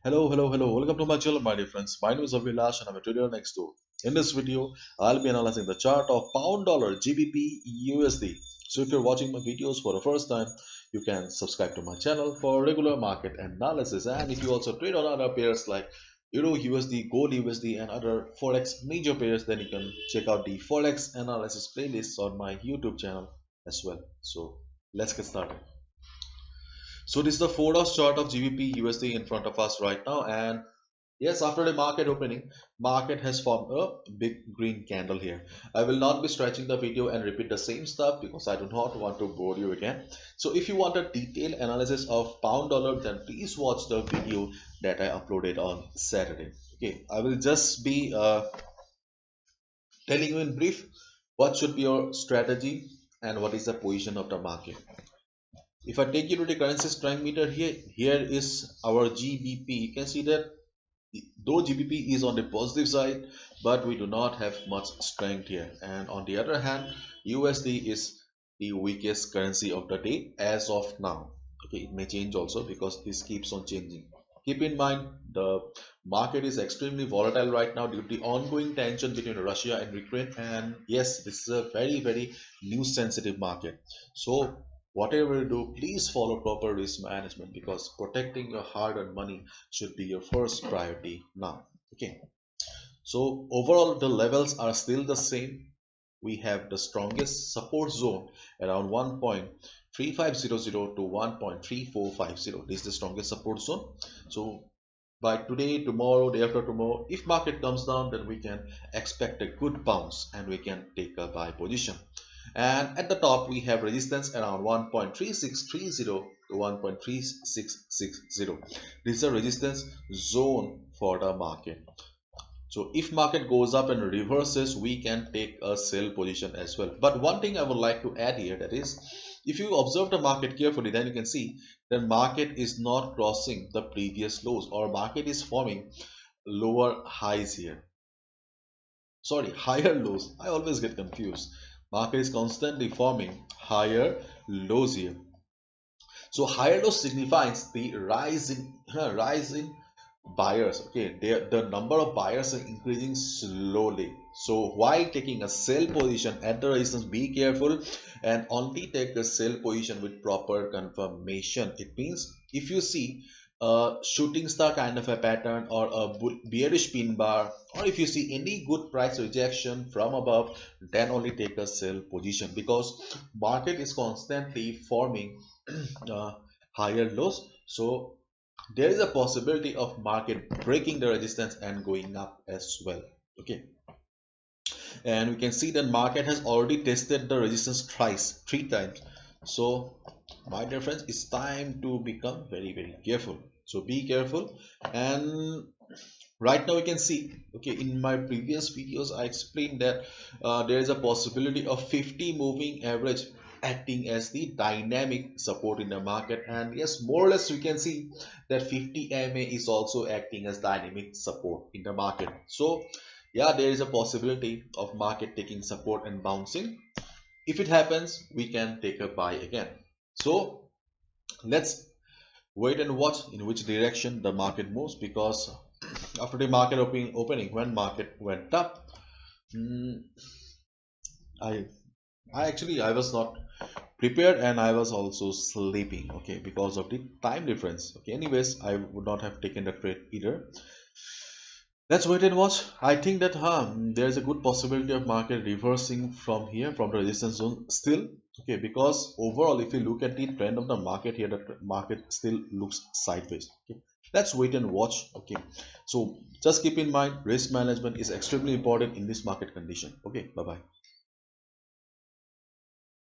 Hello. Welcome to my channel, my dear friends. My name is Avilash and I'm a trader next door. In this video, I'll be analyzing the chart of pound dollar GBP USD. So if you're watching my videos for the first time, you can subscribe to my channel for regular market analysis. And if you also trade on other pairs like Euro USD, Gold USD, and other Forex major pairs, then you can check out the Forex analysis playlists on my YouTube channel as well. So let's get started. So this is the 4 hours chart of GBP USD in front of us right now, and yes, after the market opening, market has formed a big green candle here. I will not be stretching the video and repeat the same stuff because I do not want to bore you again. So if you want a detailed analysis of pound dollar, then please watch the video that I uploaded on Saturday. Okay, I will just be telling you in brief what should be your strategy and what is the position of the market. If I take you to the currency strength meter here is our GBP. You can see that though GBP is on the positive side, but we do not have much strength here. And on the other hand, USD is the weakest currency of the day as of now. Okay, it may change also because this keeps on changing. Keep in mind the market is extremely volatile right now due to the ongoing tension between Russia and Ukraine. And yes, this is a very news sensitive market. So whatever you do, please follow proper risk management because protecting your hard-earned money should be your first priority now. Okay, so overall the levels are still the same. We have the strongest support zone around 1.3500 to 1.3450. This is the strongest support zone. So by today, tomorrow, day after tomorrow, if market comes down, then we can expect a good bounce and we can take a buy position. And at the top we have resistance around 1.3630 to 1.3660. This is a resistance zone for the market. So if market goes up and reverses, we can take a sell position as well. But one thing I would like to add here, that is, if you observe the market carefully, then you can see that market is not crossing the previous lows, or market is forming lower highs here. Sorry, higher lows. I always get confused. Market is constantly forming higher lows here. So higher low signifies the rise in buyers. Okay, the number of buyers are increasing slowly. So while taking a sell position at the resistance, be careful and only take a sell position with proper confirmation. It means if you see a shooting star kind of a pattern or a bearish pin bar, or if you see any good price rejection from above, then only take a sell position because market is constantly forming uh, higher lows. So there is a possibility of market breaking the resistance and going up as well. Okay, and we can see that market has already tested the resistance three times. So my dear friends, it's time to become very careful. So be careful. And right now we can see, okay, in my previous videos I explained that there is a possibility of 50 moving average acting as the dynamic support in the market, and yes, more or less we can see that 50 MA is also acting as dynamic support in the market. So yeah, there is a possibility of market taking support and bouncing. If it happens, we can take a buy again. So let's wait and watch in which direction the market moves, because after the market opening, when market went up, mm, I I was not prepared and I was also sleeping, okay, because of the time difference. Okay, anyways, I would not have taken the trade either. Let's wait and watch. I think that there's a good possibility of market reversing from here, from the resistance zone still. Okay, because overall, if you look at the trend of the market here, the market still looks sideways. Okay, let's wait and watch. Okay, so just keep in mind, risk management is extremely important in this market condition. Okay, bye bye.